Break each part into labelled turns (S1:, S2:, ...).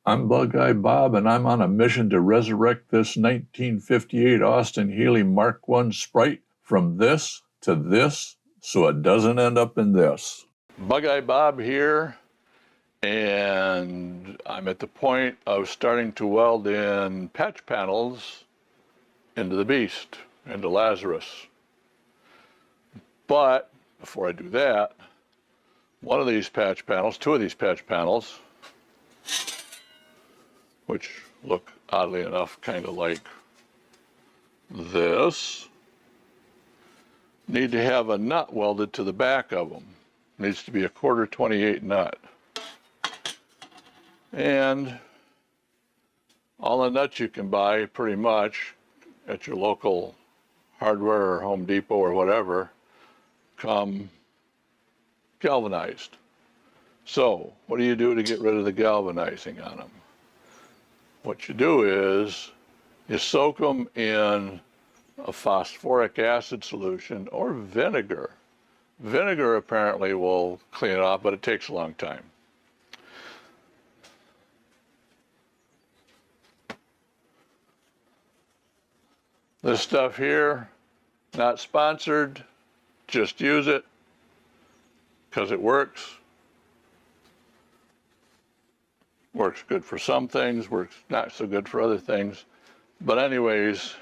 S1: I'm BugeyeBob, and I'm on a mission to resurrect this 1958 Austin Healey Mark I Sprite from this to this, so it doesn't end up in this. BugeyeBob here, and I'm at the point of starting to weld in patch panels into the Beast, into Lazarus. But before I do that, one of these patch panels, two of these patch panels, which look, oddly enough, kind of like this, need to have a nut welded to the back of them. Needs to be a 1/4 28 nut. And all the nuts you can buy pretty much at your local hardware or Home Depot or whatever come galvanized. So what do you do to get rid of the galvanizing on them? What you do is you soak them in a phosphoric acid solution or vinegar. Vinegar apparently will clean it off, but it takes a long time. This stuff here, not sponsored, just use it because it works. Works good for some things, works not so good for other things. But anyways,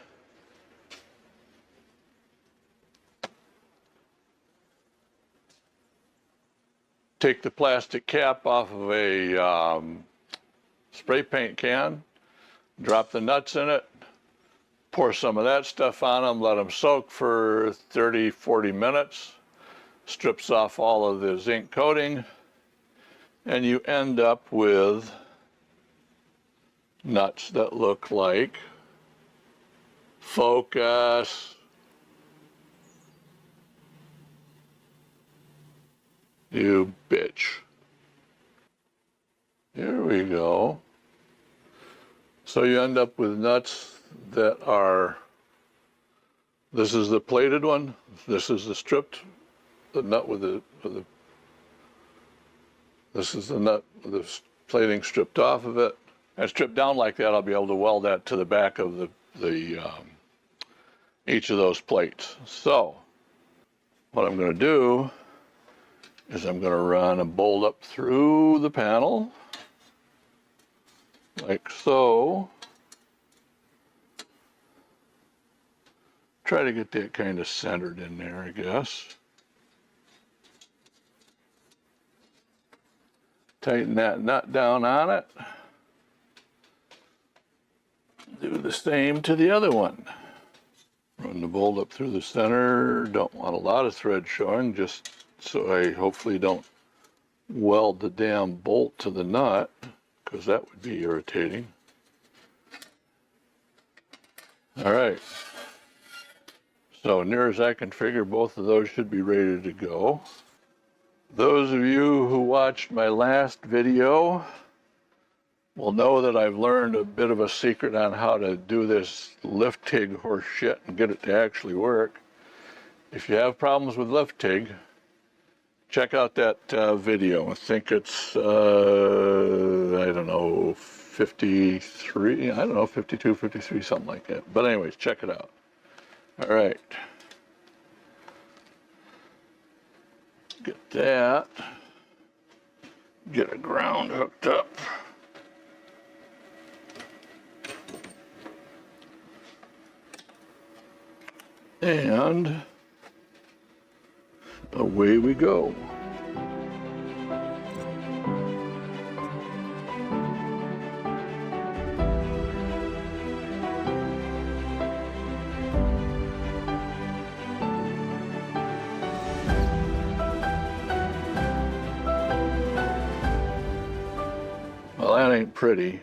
S1: take the plastic cap off of a spray paint can, drop the nuts in it, pour some of that stuff on them, let them soak for 30, 40 minutes, strips off all of the zinc coating, and you end up with nuts that look like, focus, you bitch. Here we go. So you end up with nuts that are, this is the plated one, this is the stripped, the nut with the this is the nut with the plating stripped off of it. And stripped down like that, I'll be able to weld that to the back of each of those plates. So what I'm going to do is I'm going to run a bolt up through the panel, like so. Try to get that kind of centered in there, I guess. Tighten that nut down on it. Do the same to the other one. Run the bolt up through the center. Don't want a lot of thread showing, just so I hopefully don't weld the damn bolt to the nut, because that would be irritating. All right. So near as I can figure, both of those should be ready to go. Those of you who watched my last video will know that I've learned a bit of a secret on how to do this lift TIG horse shit and get it to actually work. If you have problems with lift TIG, check out that video. I think it's, I don't know, 53, I don't know, 52, 53, something like that. But anyways, check it out. All right. Get that. Get a ground hooked up. And away we go. Well, that ain't pretty,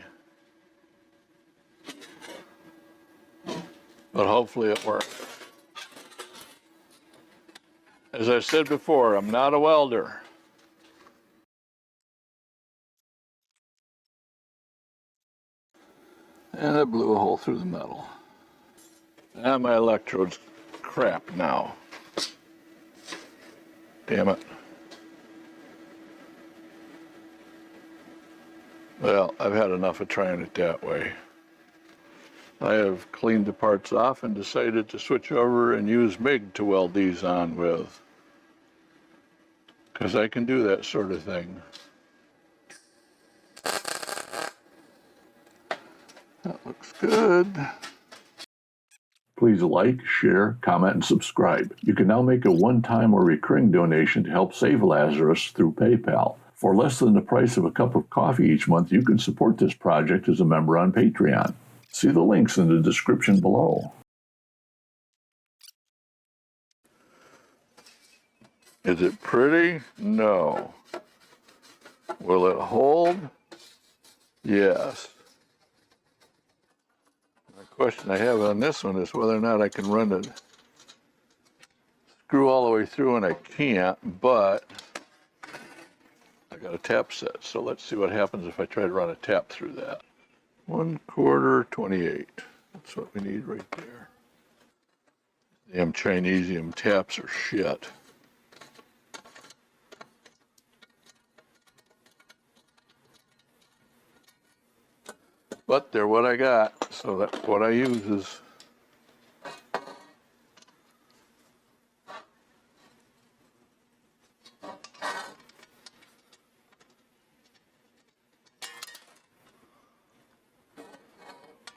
S1: but hopefully it works. As I said before, I'm not a welder. And it blew a hole through the metal. And my electrode's crap now. Damn it. Well, I've had enough of trying it that way. I have cleaned the parts off and decided to switch over and use MIG to weld these on with, because I can do that sort of thing. That looks good. Please like, share, comment, and subscribe. You can now make a one-time or recurring donation to help save Lazarus through PayPal. For less than the price of a cup of coffee each month, you can support this project as a member on Patreon. See the links in the description below. Is it pretty? No. Will it hold? Yes. The question I have on this one is whether or not I can run the screw all the way through, and I can't, but I got a tap set, so let's see what happens if I try to run a tap through that. 1/4 28. That's what we need right there. Damn Chinesium taps are shit. But they're what I got, so that's what I use is.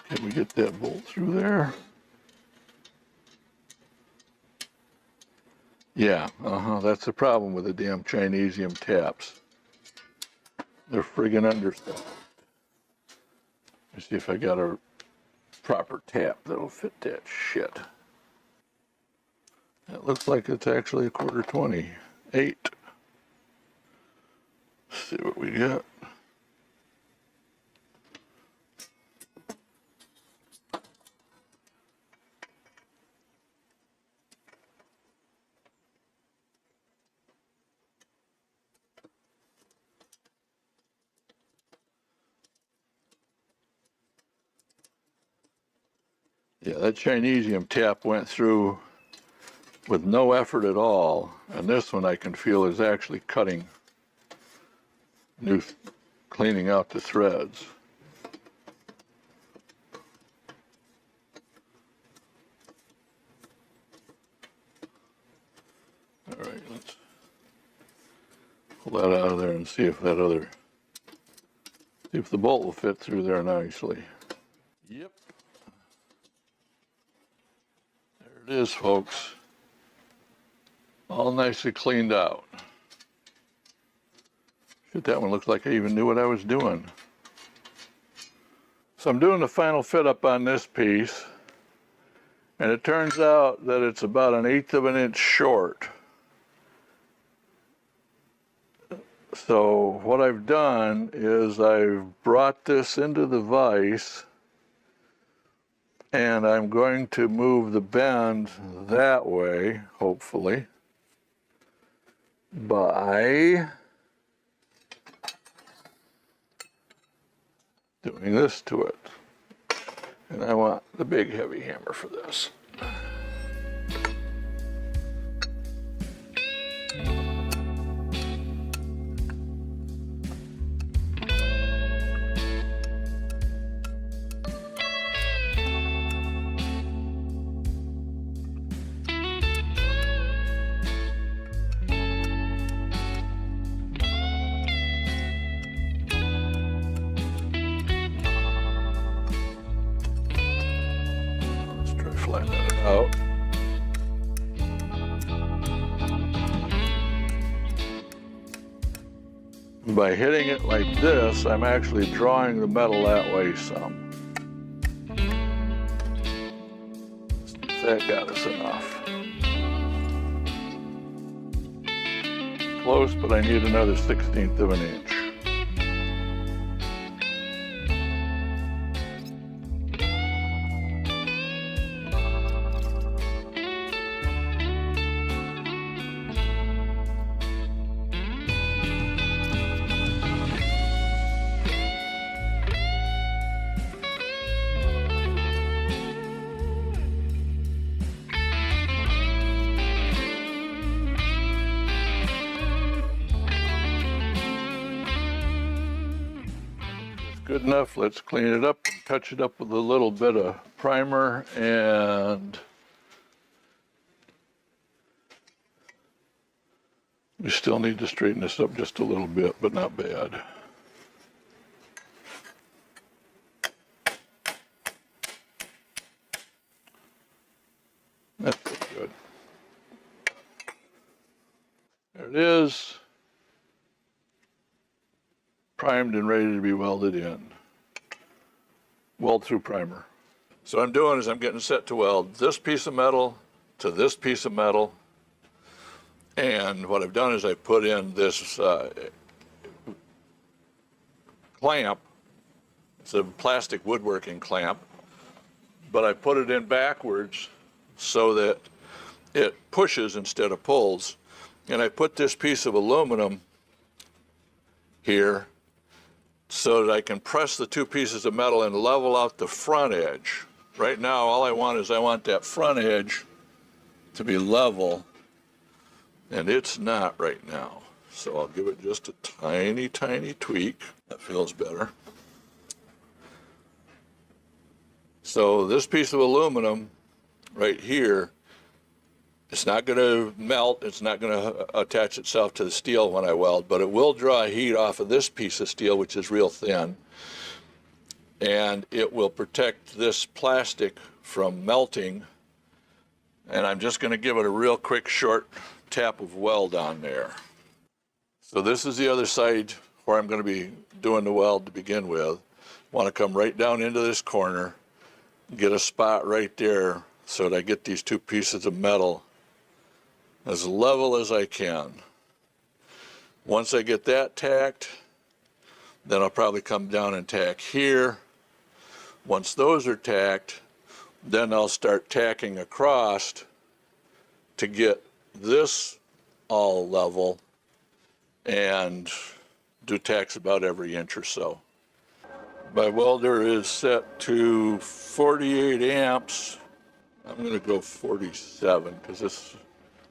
S1: Can we get that bolt through there? Yeah, that's the problem with the damn Chinesium taps. They're friggin' understaffed. Let's see if I got a proper tap that'll fit that shit. That looks like it's actually 1/4 28. Let's see what we got. Yeah, that Chinesium tap went through with no effort at all, and this one I can feel is actually cutting, cleaning out the threads. All right, let's pull that out of there and see if the bolt will fit through there nicely. Yep. There it is, folks. All nicely cleaned out. Shit, that one looks like I even knew what I was doing. So I'm doing the final fit up on this piece, and it turns out that it's about 1/8 of an inch short. So what I've done is I've brought this into the vise, and I'm going to move the bend that way, hopefully, by doing this to it. And I want the big heavy hammer for this. Flatten it out. By hitting it like this, I'm actually drawing the metal that way some. That got us enough. Close, but I need another 1/16 of an inch. good enough. Let's clean it up and touch it up with a little bit of primer, and we still need to straighten this up just a little bit, but not bad. That's pretty good. There it is. Primed and ready to be welded in. Weld through primer. So what I'm doing is I'm getting set to weld this piece of metal to this piece of metal. And what I've done is I put in this clamp. It's a plastic woodworking clamp, but I put it in backwards so that it pushes instead of pulls. And I put this piece of aluminum here so that I can press the two pieces of metal and level out the front edge. Right now, all I want that front edge to be level, and it's not right now. So I'll give it just a tiny, tiny tweak. That feels better. So this piece of aluminum right here, it's not going to melt, it's not going to attach itself to the steel when I weld, but it will draw heat off of this piece of steel, which is real thin, and it will protect this plastic from melting. And I'm just going to give it a real quick short tap of weld on there. So this is the other side where I'm going to be doing the weld to begin with. Want to come right down into this corner, get a spot right there so that I get these two pieces of metal as level as I can. Once I get that tacked, then I'll probably come down and tack here. Once those are tacked, then I'll start tacking across to get this all level and do tacks about every inch or so. My welder is set to 48 amps. I'm going to go 47 because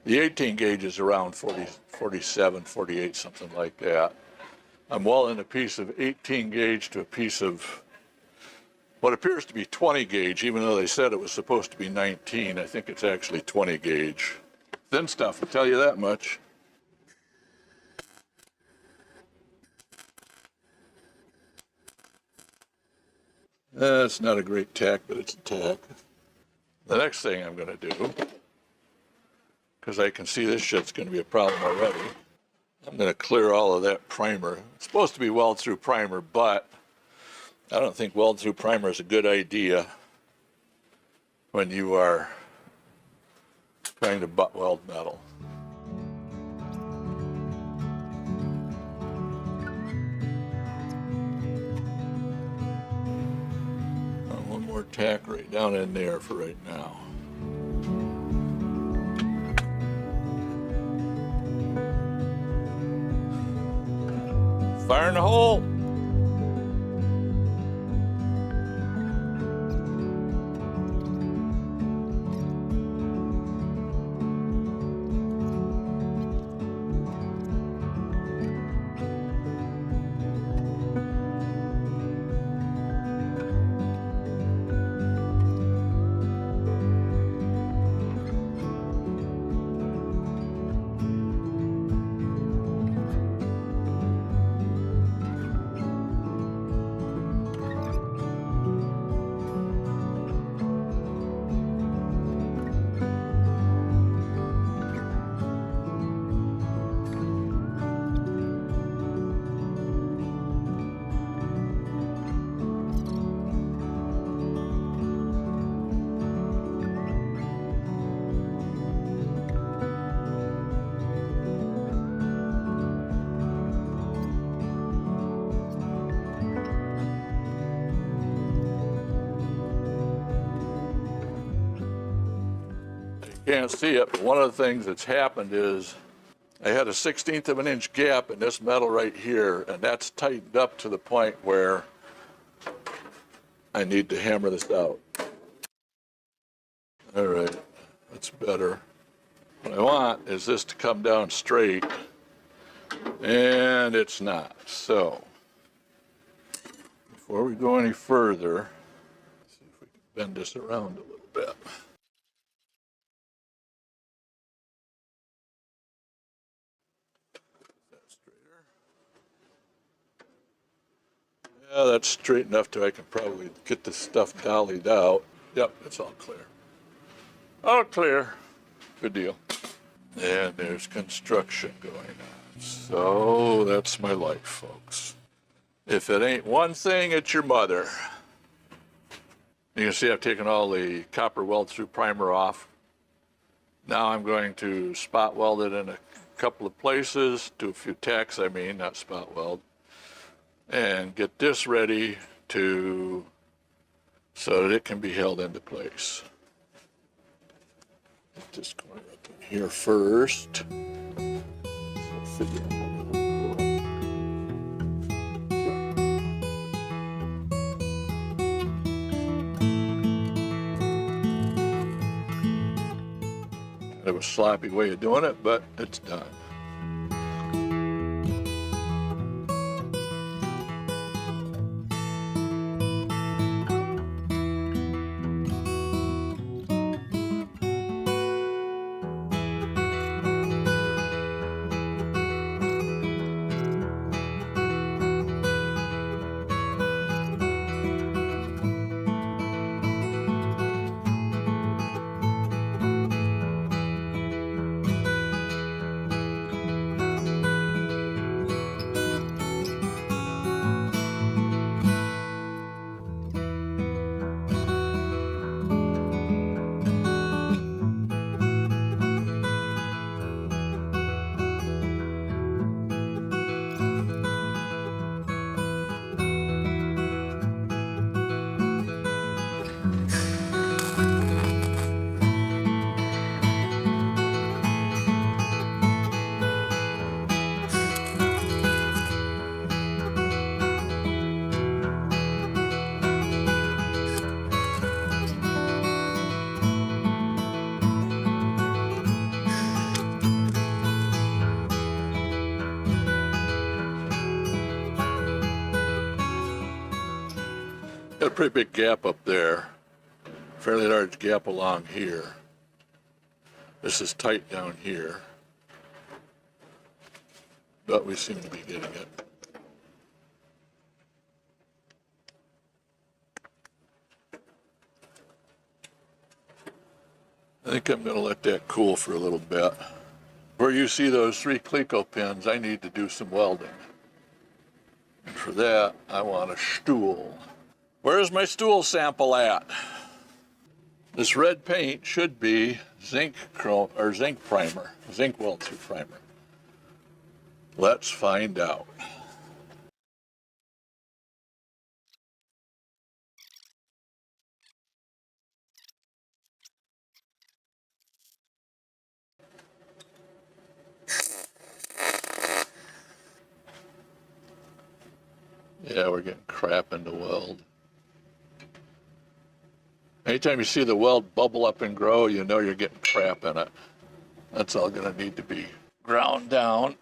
S1: the 18 gauge is around 40, 47, 48, something like that. I'm welding a piece of 18 gauge to a piece of what appears to be 20 gauge, even though they said it was supposed to be 19. I think it's actually 20 gauge. Thin stuff, I'll tell you that much. It's not a great tack, but it's a tack. The next thing I'm going to do, because I can see this shit's going to be a problem already, I'm going to clear all of that primer. It's supposed to be weld through primer, but I don't think weld through primer is a good idea when you are trying to butt weld metal. One more tack right down in there for right now. Fire in the hole. Can't see it, but one of the things that's happened is I had a 1/16 of an inch gap in this metal right here, and that's tightened up to the point where I need to hammer this out. All right, that's better. What I want is this to come down straight, and it's not. So before we go any further, let's see if we can bend this around a little bit. That's straighter. Yeah, that's straight enough to I can probably get this stuff dollied out. Yep, it's all clear. All clear. Good deal. And there's construction going on. So that's my life, folks. If it ain't one thing, it's your mother. You can see I've taken all the copper weld through primer off. Now I'm going to spot weld it in a couple of places, do a few tacks, I mean, not spot weld, and get this ready to, so that it can be held into place. Just going up in here first. Kind of a sloppy way of doing it, but it's done. Got a pretty big gap up there, fairly large gap along here. This is tight down here, but we seem to be getting it. I think I'm going to let that cool for a little bit. Where you see those 3 Cleco pins, I need to do some welding. And for that, I want a stool. Where's my stool sample at? This red paint should be zinc primer, zinc weld through primer. Let's find out. Yeah, we're getting crap in the weld. Anytime you see the weld bubble up and grow, you know you're getting crap in it. That's all going to need to be ground down.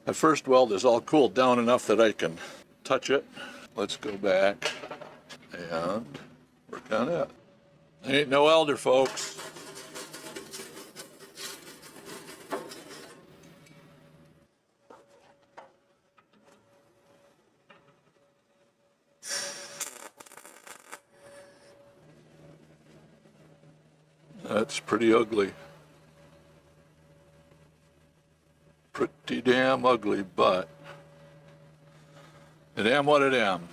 S1: The first weld is all cooled down enough that I can touch it. Let's go back and work on it. Ain't no welder, folks. That's pretty ugly. Pretty damn ugly, but it am what it am.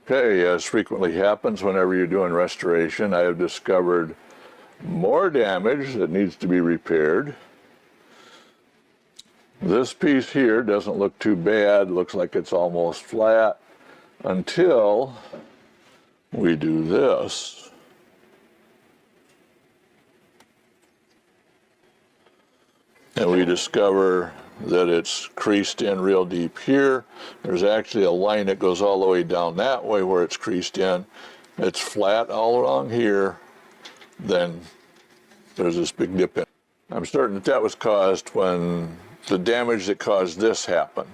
S1: Okay, as frequently happens whenever you're doing restoration, I have discovered more damage that needs to be repaired. This piece here doesn't look too bad, looks like it's almost flat until we do this. And we discover that it's creased in real deep here. There's actually a line that goes all the way down that way where it's creased in. It's flat all along here. Then there's this big dip in. I'm certain that was caused when the damage that caused this happened.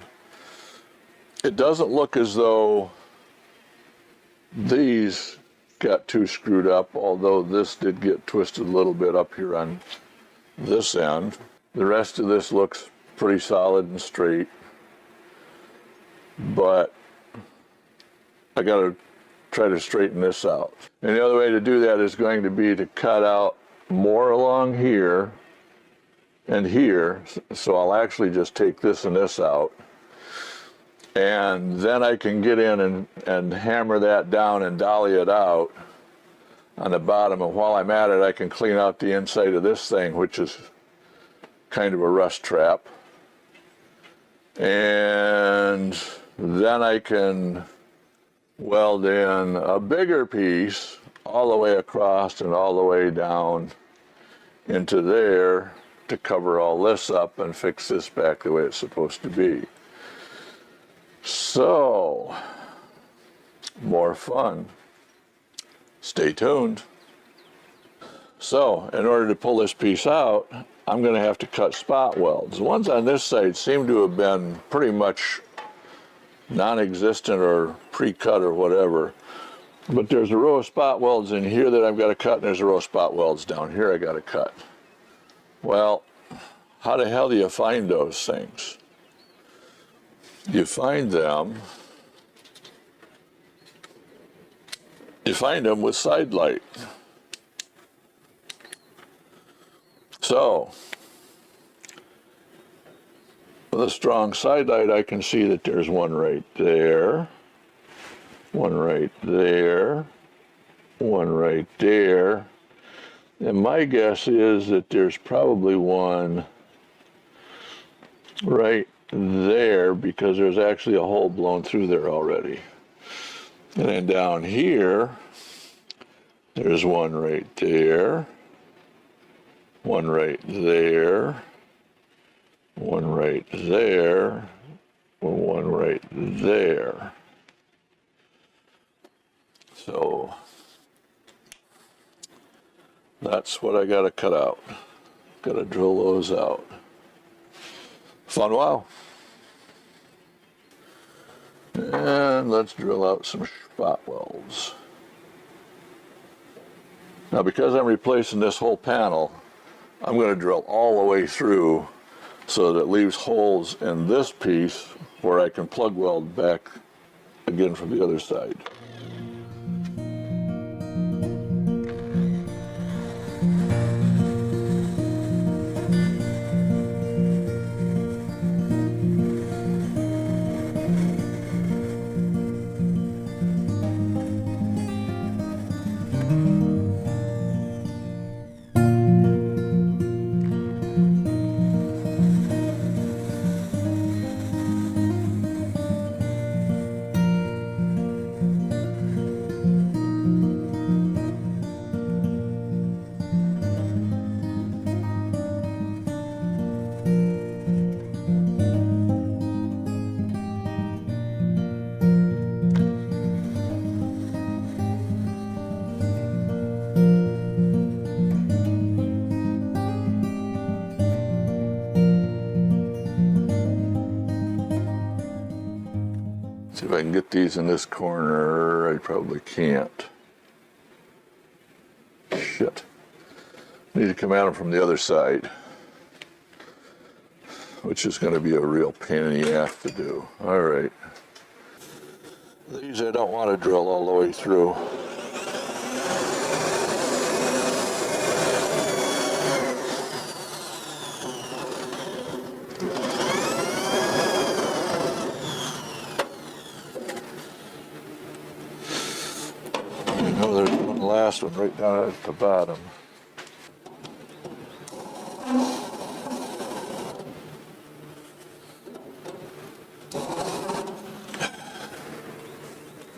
S1: it doesn't look as though these got too screwed up, although this did get twisted a little bit up here on this end. The rest of this looks pretty solid and straight, but I got to try to straighten this out. And the other way to do that is going to be to cut out more along here and here. So I'll actually just take this and this out, and then I can get in and hammer that down and dolly it out on the bottom. And while I'm at it, I can clean out the inside of this thing, which is kind of a rust trap. And then I can weld in a bigger piece all the way across and all the way down into there to cover all this up and fix this back the way it's supposed to be. So, more fun. Stay tuned. So, in order to pull this piece out, I'm going to have to cut spot welds. The ones on this side seem to have been pretty much non-existent or pre-cut or whatever. But there's a row of spot welds in here that I've got to cut, and there's a row of spot welds down here I got to cut. Well, how the hell do you find those things? You find them with side light. So, with a strong side light, I can see that there's one right there, one right there, one right there. And my guess is that there's probably one right there, because there's actually a hole blown through there already. And then down here, there's one right there, one right there, one right there, one right there. So that's what I got to cut out. Got to drill those out. Fun wow. And let's drill out some spot welds. Now, because I'm replacing this whole panel, I'm going to drill all the way through so that it leaves holes in this piece where I can plug weld back again from the other side. See if I can get these in this corner. I probably can't. Shit. I need to come at them from the other side, which is going to be a real pain in the ass to do. All right. These I don't want to drill all the way through. There's one last one right down at the bottom.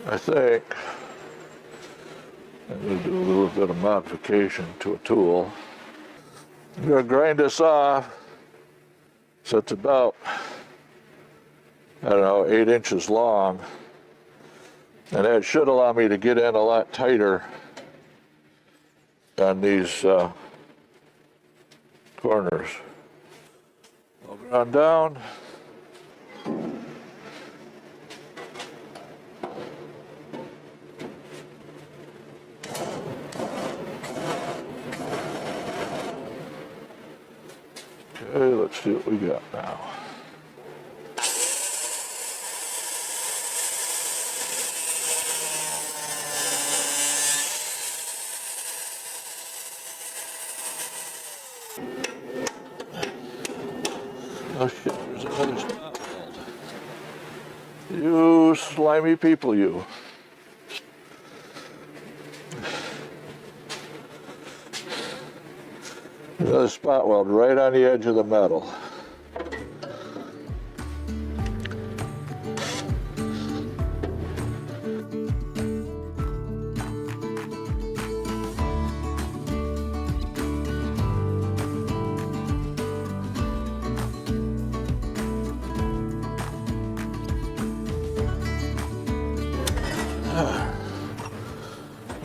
S1: I think I'm going to do a little bit of modification to a tool. I'm going to grind this off so it's about, I don't know, 8 inches long. And that should allow me to get in a lot tighter on these corners. I'll grind down. Okay, let's see what we got now. Oh shit, there's another spot weld. You slimy people, you. Another spot weld right on the edge of the metal.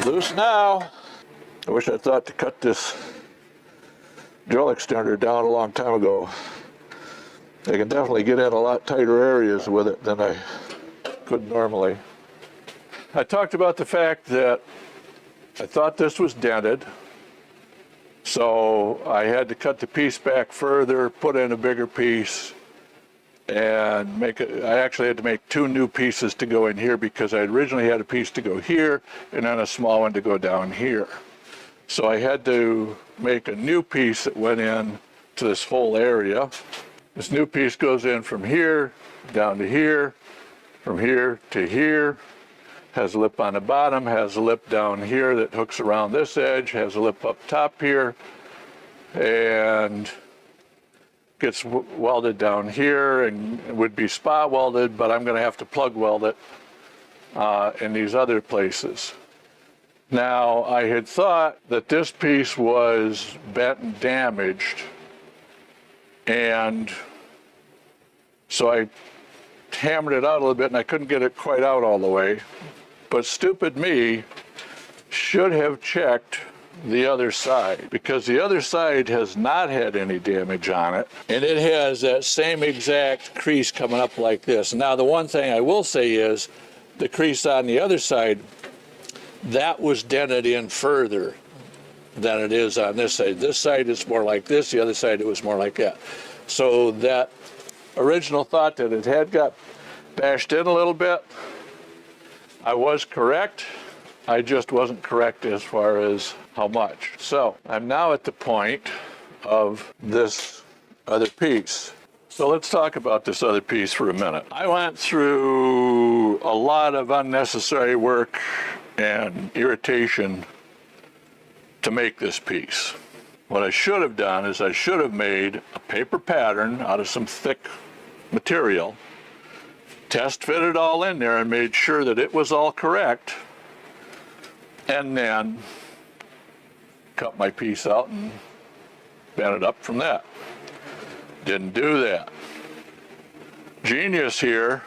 S1: Loose now. I wish I thought to cut this drill extender down a long time ago. I can definitely get in a lot tighter areas with it than I could normally. I talked about the fact that I thought this was dented, so I had to cut the piece back further, put in a bigger piece, and make it. I actually had to make two new pieces to go in here because I originally had a piece to go here and then a small one to go down here. So I had to make a new piece that went in to this whole area. This new piece goes in from here down to here, from here to here, has a lip on the bottom, has a lip down here that hooks around this edge, has a lip up top here, and gets welded down here and would be spot welded, but I'm going to have to plug weld it in these other places. Now, I had thought that this piece was bent and damaged, and so I hammered it out a little bit and I couldn't get it quite out all the way. But stupid me should have checked the other side, because the other side has not had any damage on it, and it has that same exact crease coming up like this. Now, the one thing I will say is the crease on the other side, that was dented in further than it is on this side. This side is more like this, the other side it was more like that. So that original thought that it had got bashed in a little bit, I was correct. I just wasn't correct as far as how much. So I'm now at the point of this other piece. So let's talk about this other piece for a minute. I went through a lot of unnecessary work and irritation to make this piece. What I should have done is I should have made a paper pattern out of some thick material, test fit it all in there and made sure that it was all correct, and then cut my piece out and bent it up from that. Didn't do that. Genius here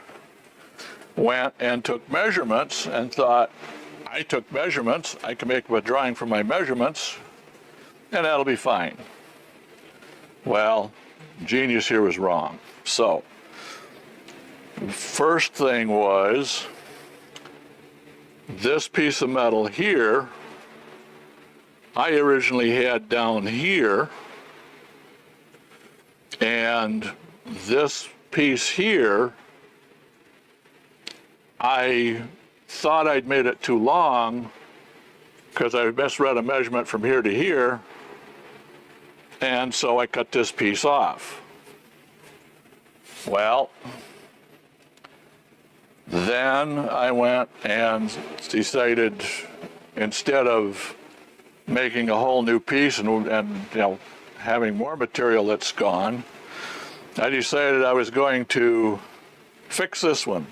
S1: went and took measurements and thought, I took measurements, I can make a drawing from my measurements, and that'll be fine. Well, genius here was wrong. So, first thing was, this piece of metal here, I originally had down here, and this piece here, I thought I'd made it too long because I misread a measurement from here to here, and so I cut this piece off. Well, then I went and decided, instead of making a whole new piece and you know, having more material that's gone, I decided I was going to fix this one.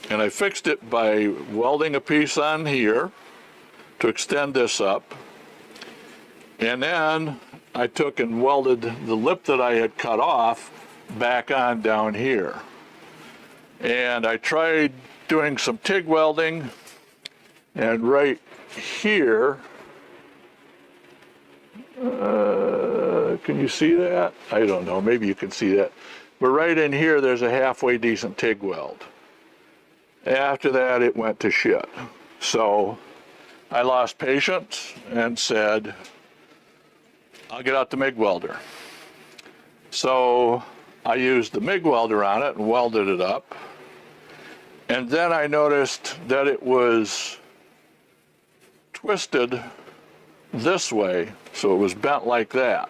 S1: And I fixed it by welding a piece on here to extend this up. And then I took and welded the lip that I had cut off back on down here. And I tried doing some TIG welding, and right here, can you see that? I don't know, maybe you can see that. But right in here, there's a halfway decent TIG weld. After that, it went to shit. So I lost patience and said, I'll get out the MIG welder. So I used the MIG welder on it and welded it up. And then I noticed that it was twisted this way, so it was bent like that.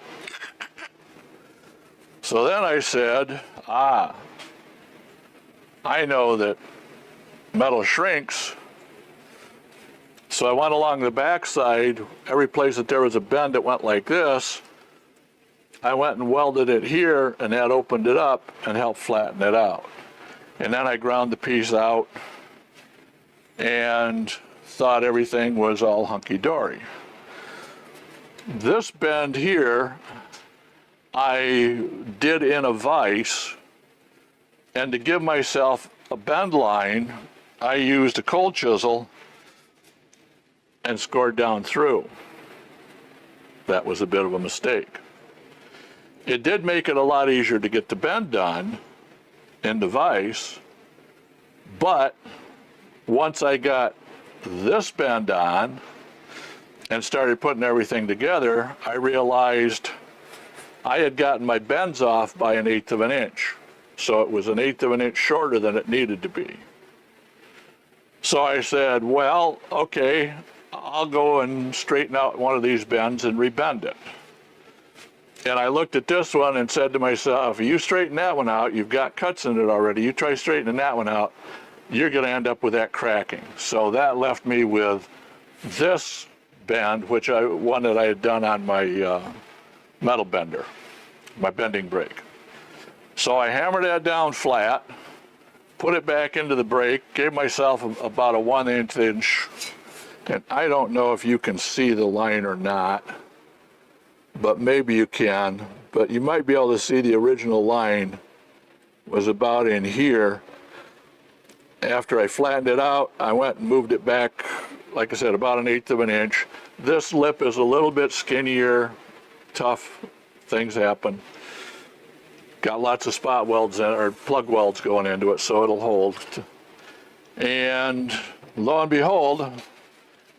S1: So then I said, I know that metal shrinks. So I went along the backside, every place that there was a bend that went like this, I went and welded it here, and that opened it up and helped flatten it out. And then I ground the piece out and thought everything was all hunky-dory. This bend here, I did in a vise, and to give myself a bend line, I used a cold chisel and scored down through. That was a bit of a mistake. It did make it a lot easier to get the bend done in the vise, but once I got this bend on and started putting everything together, I realized I had gotten my bends off by 1/8 of an inch. So it was 1/8 of an inch shorter than it needed to be. So I said, well, okay, I'll go and straighten out one of these bends and rebend it. And I looked at this one and said to myself, if you straighten that one out, you've got cuts in it already, you try straightening that one out, you're going to end up with that cracking. So that left me with this bend, one that I had done on my metal bender, my bending brake. So I hammered that down flat, put it back into the brake, gave myself about a 1/8 inch, and I don't know if you can see the line or not, but maybe you can, but you might be able to see the original line was about in here. After I flattened it out, I went and moved it back, like I said, about 1/8 of an inch. This lip is a little bit skinnier, tough, things happen. Got lots of spot welds in it, or plug welds going into it, so it'll hold. And lo and behold,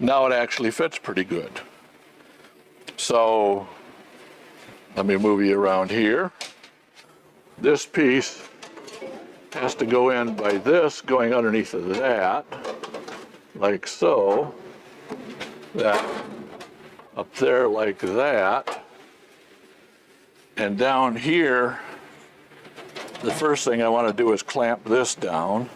S1: now it actually fits pretty good. So let me move you around here. This piece has to go in by this going underneath of that, like so. That up there like that. And down here, the first thing I want to do is clamp this down.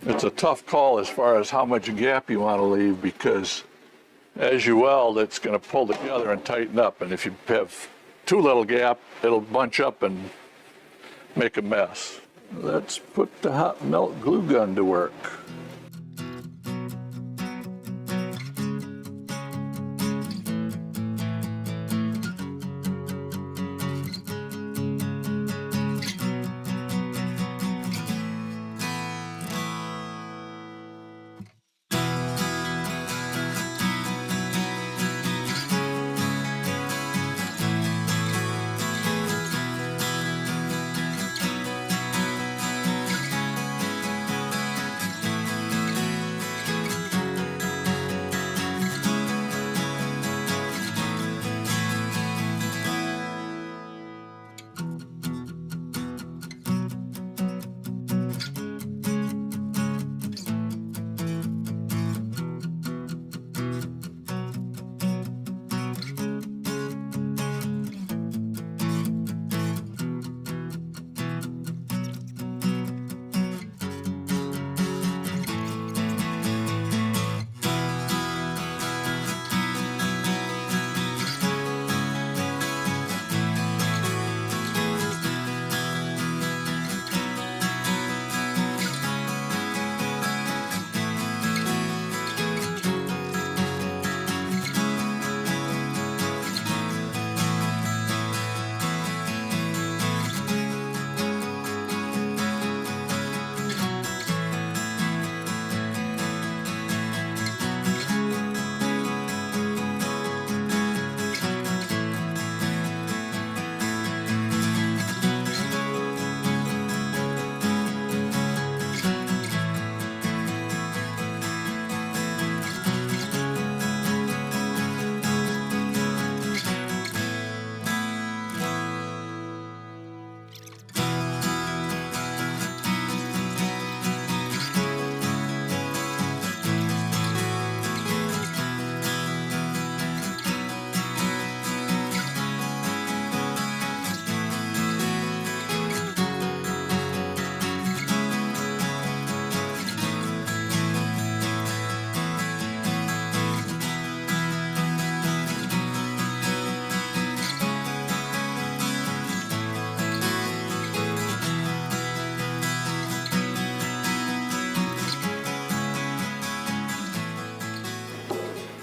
S1: It's a tough call as far as how much gap you want to leave, because as you weld, it's going to pull together and tighten up. And if you have too little gap, it'll bunch up and make a mess. Let's put the hot melt glue gun to work.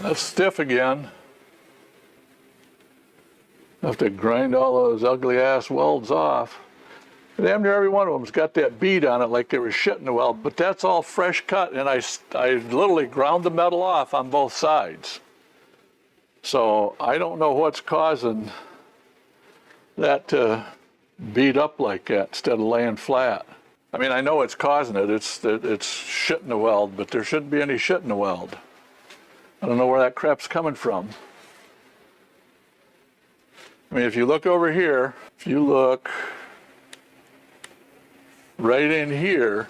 S1: That's stiff again. Have to grind all those ugly ass welds off. Damn near every one of them's got that bead on it like they were shit in the weld, but that's all fresh cut, and I literally ground the metal off on both sides. So I don't know what's causing that to bead up like that instead of laying flat. I mean, I know it's causing it. It's shit in the weld, but there shouldn't be any shit in the weld. I don't know where that crap's coming from. I mean, if you look over here, if you look right in here,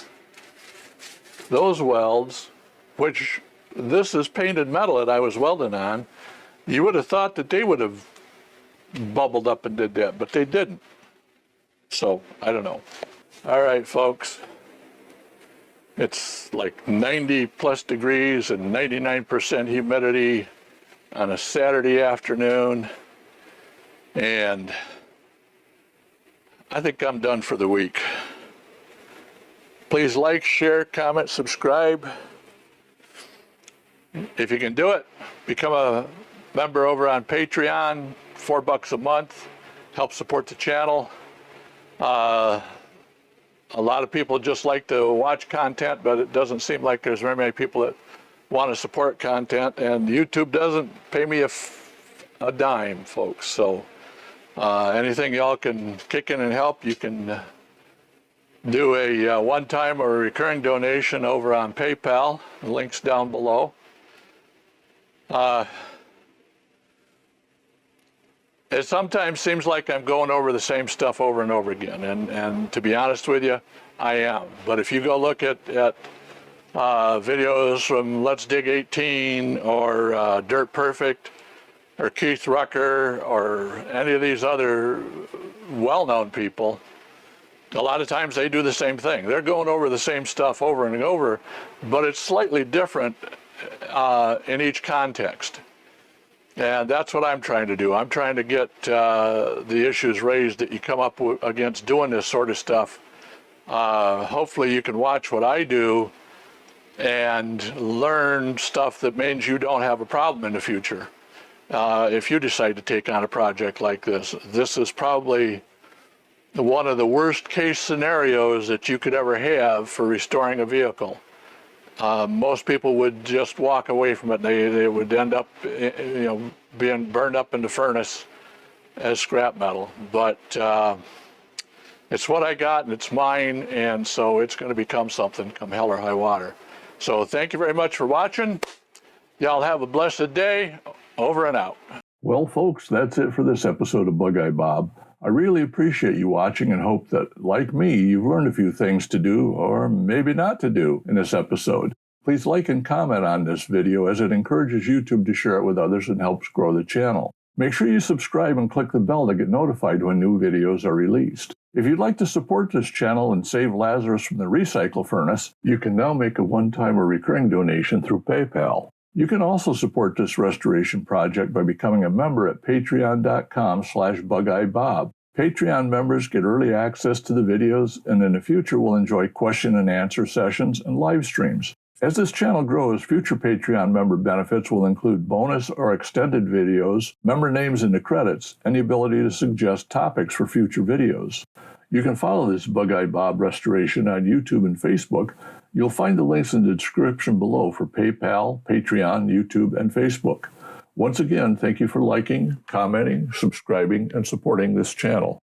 S1: those welds, which this is painted metal that I was welding on, you would have thought that they would have bubbled up and did that, but they didn't. So, I don't know. All right, folks. It's like 90 plus degrees and 99% humidity on a Saturday afternoon. And I think I'm done for the week. Please like, share, comment, subscribe. If you can do it, become a member over on Patreon, $4 a month. Help support the channel. A lot of people just like to watch content, but it doesn't seem like there's very many people that want to support content, and YouTube doesn't pay me a dime, folks. So anything y'all can kick in and help, you can do a one-time or a recurring donation over on PayPal. The link's down below. It sometimes seems like I'm going over the same stuff over and over again, and to be honest with you, I am. But if you go look at videos from Let's Dig 18 or Dirt Perfect or Keith Rucker or any of these other well-known people, a lot of times they do the same thing. They're going over the same stuff over and over, but it's slightly different in each context. And that's what I'm trying to do. I'm trying to get the issues raised that you come up against doing this sort of stuff. Hopefully you can watch what I do and learn stuff that means you don't have a problem in the future. If you decide to take on a project like this, this is probably one of the worst case scenarios that you could ever have for restoring a vehicle. Most people would just walk away from it. They would end up, being burned up in the furnace as scrap metal. But it's what I got, and it's mine, and so it's going to become something come hell or high water. So thank you very much for watching. Y'all have a blessed day. Over and out. Well, folks, that's it for this episode of BugeyeBob. I really appreciate you watching and hope that, like me, you've learned a few things to do or maybe not to do in this episode. Please like and comment on this video as it encourages YouTube to share it with others and helps grow the channel. Make sure you subscribe and click the bell to get notified when new videos are released. If you'd like to support this channel and save Lazarus from the recycle furnace, you can now make a one-time or recurring donation through PayPal. You can also support this restoration project by becoming a member at patreon.com/BugeyeBob. Patreon members get early access to the videos, and in the future will enjoy question and answer sessions and live streams. As this channel grows, future Patreon member benefits will include bonus or extended videos, member names in the credits, and the ability to suggest topics for future videos. You can follow this BugeyeBob restoration on YouTube and Facebook. You'll find the links in the description below for PayPal, Patreon, YouTube, and Facebook. Once again, thank you for liking, commenting, subscribing, and supporting this channel.